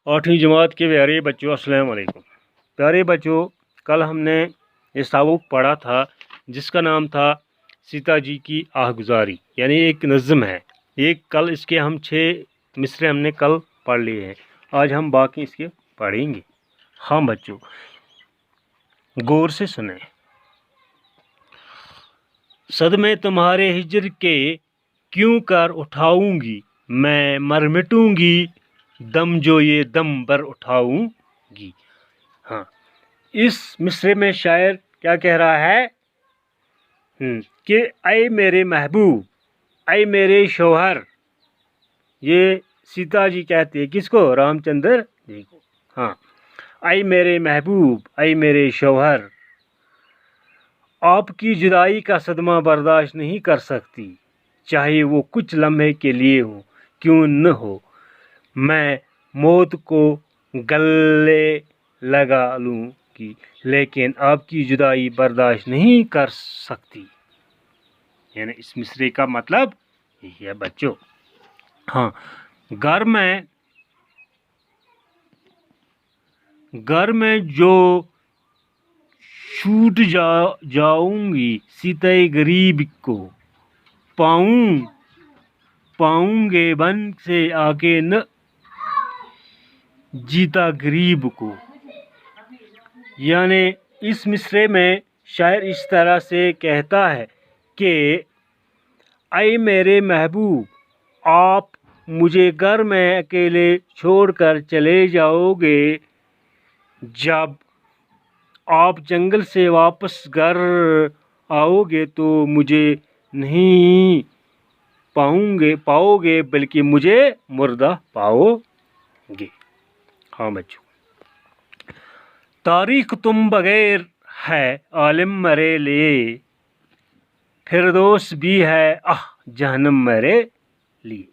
आठवीं जमात के प्यारे बच्चों, अस्सलाम वालेकुम। प्यारे बच्चों, कल हमने ये सबक पढ़ा था जिसका नाम था सीता जी की आहगुजारी, यानी एक नज़्म है। ये कल इसके हम 6 मिसरे हमने कल पढ़ लिए हैं। आज हम बाकी इसके पढ़ेंगे। हाँ बच्चों, गौर से सुने। सदमे तुम्हारे हिज्र के क्यों कर उठाऊंगी, मैं मर मिटूंगी, दम जो ये दम बर उठाऊंगी। हाँ, इस मिसरे में शायर क्या कह रहा है कि ऐ मेरे महबूब, ऐ मेरे शौहर। ये सीता जी कहती है किसको? रामचंद्र जी को। हाँ, ऐ मेरे महबूब, ऐ मेरे शौहर, आपकी जुदाई का सदमा बर्दाश्त नहीं कर सकती, चाहे वो कुछ लम्हे के लिए हो क्यों न हो। मैं मौत को गले लगा लूँगी, लेकिन आपकी जुदाई बर्दाश्त नहीं कर सकती। यानी इस मिसरे का मतलब यही है बच्चों। हाँ, घर में जो छूट जाऊंगी, सीते गरीब को पाऊंगे बन से आके न जीता गरीब को। यानी इस मिसरे में शायर इस तरह से कहता है कि ऐ मेरे महबूब, आप मुझे घर में अकेले छोड़कर चले जाओगे। जब आप जंगल से वापस घर आओगे तो मुझे नहीं पाओगे, बल्कि मुझे मुर्दा पाओगे। हाँ बच्चों, तारीख तुम बगैर है आलिम मेरे लिए, फिरदौस भी है जहन्नम मेरे लिए।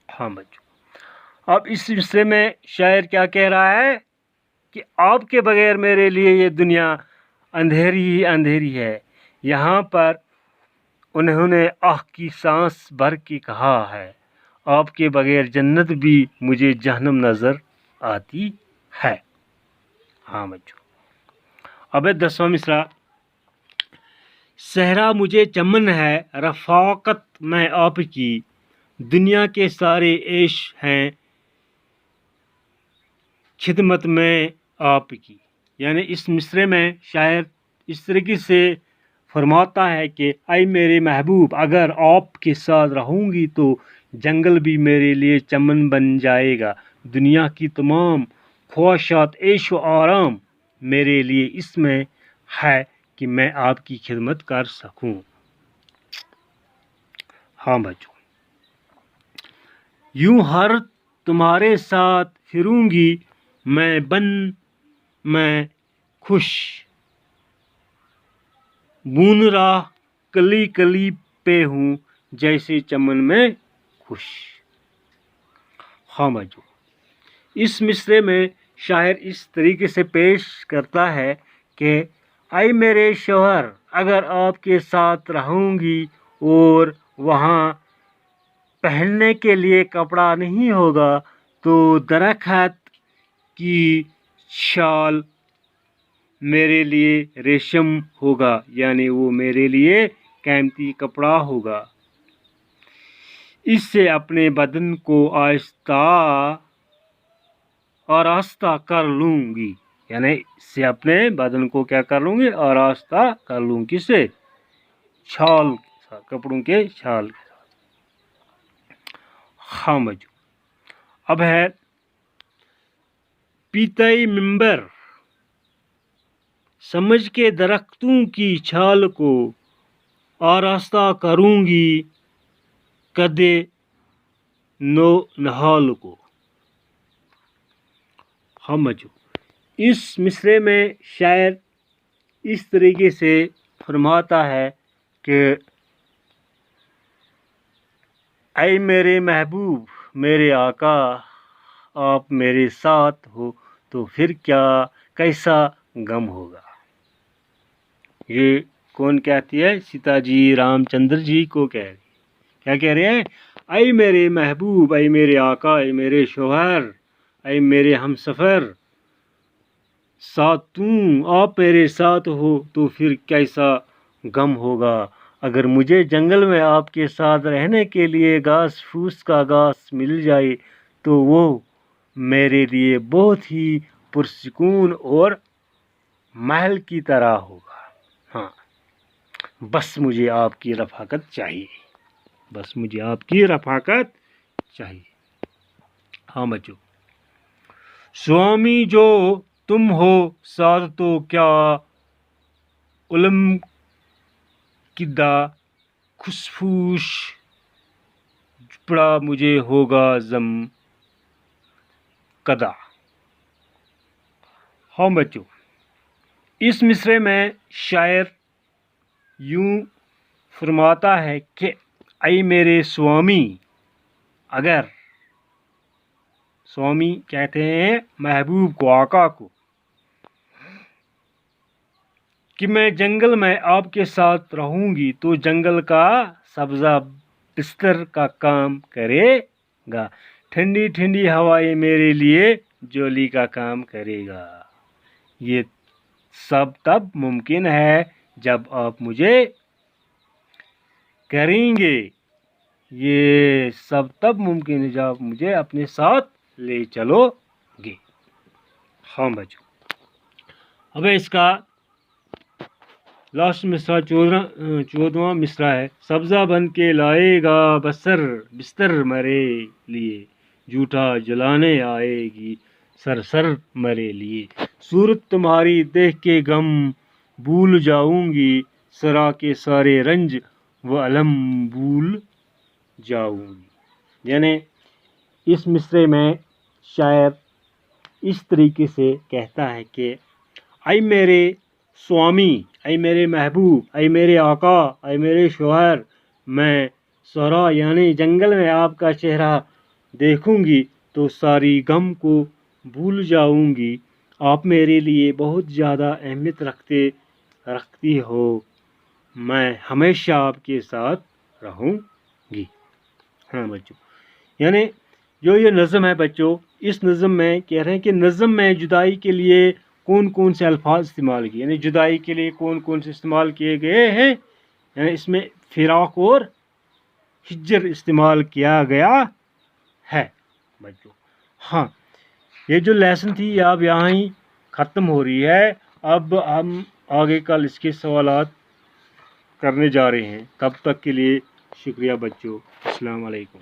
हाँ बच्चों, अब इस हिस्से में शायर क्या कह रहा है कि आपके बगैर मेरे लिए ये दुनिया अंधेरी ही अंधेरी है। यहाँ पर उन्होंने की सांस भर के कहा है, आपके बगैर जन्नत भी मुझे जहन्नम नज़र आती है। हाँ बच्चों, अब 10वां मिसरा। सहरा मुझे चमन है, रफ़ाकत मैं आपकी, दुनिया के सारे ऐश हैं खिदमत में आपकी। यानी इस मिसरे में शायर इस तरीके से फरमाता है कि ऐ मेरे महबूब, अगर आपके साथ रहूँगी तो जंगल भी मेरे लिए चमन बन जाएगा, दुनिया की तमाम ख्वाहिशात ऐश व आराम मेरे लिए इसमें है कि मैं आपकी खिदमत कर सकूं। हाँ बच्चों, यूं हर तुम्हारे साथ फिरूंगी, मैं खुश, बून राह कली कली पे हूँ जैसे चमन में खुश। हाँ बच्चों, इस मिसरे में शायर इस तरीके से पेश करता है कि ऐ मेरे शौहर, अगर आपके साथ रहूँगी और वहाँ पहनने के लिए कपड़ा नहीं होगा तो दरख्त की शाल मेरे लिए रेशम होगा, यानी वो मेरे लिए कीमती कपड़ा होगा। इससे अपने बदन को आरास्ता कर लूँगी, यानी इससे अपने बदन को क्या कर लूँगी? आरास्ता कर लूँगी। किससे? शाल, कपड़ों के शाल के साथ। हाँ बच्चों, अब है पीतई मिंबर, समझ के दरख्तों की छाल को आरास्ता करूँगी, कदे नहाल को। हम बच्चों, इस मिसरे में शायर इस तरीके से फरमाता है कि ऐ मेरे महबूब, मेरे आका, आप मेरे साथ हो तो फिर कैसा गम होगा। ये कौन कहती है? सीता जी रामचंद्र जी को कह रही। क्या कह रहे हैं? ऐ मेरे महबूब, ऐ मेरे आका, ऐ मेरे शौहर, اے میرے ہم سفر ساتھ تم آپ میرے ساتھ ہو تو پھر کیسا غم ہوگا. اگر مجھے جنگل میں آپ کے ساتھ رہنے کے لیے گھاس پھوس کا گھاس مل جائے تو وہ میرے لیے بہت ہی پرسکون اور محل کی طرح ہوگا. ہاں بس مجھے آپ کی رفاقت چاہیے. بس مجھے آپ کی رفاقت چاہیے. ہاں بچوں، سوامی جو تم ہو ساتھ تو کیا علم کدا خوشفوش پڑا مجھے ہوگا زم کدا. ہاں بچوں، اس مصرعے میں شاعر یوں فرماتا ہے کہ اے میرے سوامی، اگر سوامی کہتے ہیں محبوب کو، آقا کو، کہ میں جنگل میں آپ کے ساتھ رہوں گی تو جنگل کا سبزہ بستر کا کام کرے گا، ٹھنڈی ٹھنڈی ہوائیں میرے لیے جولی کا کام کرے گا. یہ سب تب ممکن ہے جب آپ مجھے کریں گے. یہ سب تب ممکن ہے جب آپ مجھے اپنے ساتھ لے چلو گے. ہاں بچوں، اب اس کا لاسٹ مصرع 14واں مصرع ہے. سبزہ بن کے لائے گا بستر مرے لیے، جھوٹا جلانے آئے گی سر مرے لیے. صورت تمہاری دیکھ کے غم بھول جاؤں گی، سرا کے سارے رنج و الم بھول جاؤں گی. یعنی اس مصرعے میں شاعر اس طریقے سے کہتا ہے کہ اے میرے سوامی، اے میرے محبوب، اے میرے آقا، اے میرے شوہر، میں صحرا یعنی جنگل میں آپ کا چہرہ دیکھوں گی تو ساری غم کو بھول جاؤں گی. آپ میرے لیے بہت زیادہ اہمیت رکھتی ہو. میں ہمیشہ آپ کے ساتھ رہوں گی. ہاں بچوں، یعنی جو یہ نظم ہے بچوں، اس نظم میں کہہ رہے ہیں کہ نظم میں جدائی کے لیے کون کون سے الفاظ استعمال کیے، یعنی جدائی کے لیے کون کون سے استعمال کیے گئے ہیں. یعنی اس میں فراق اور ہجر استعمال کیا گیا ہے بچوں. ہاں، یہ جو لیسن تھی یہ اب یہاں ہی ختم ہو رہی ہے. اب ہم آگے کل اس کے سوالات کرنے جا رہے ہیں. تب تک کے لیے شکریہ بچوں. السلام علیکم.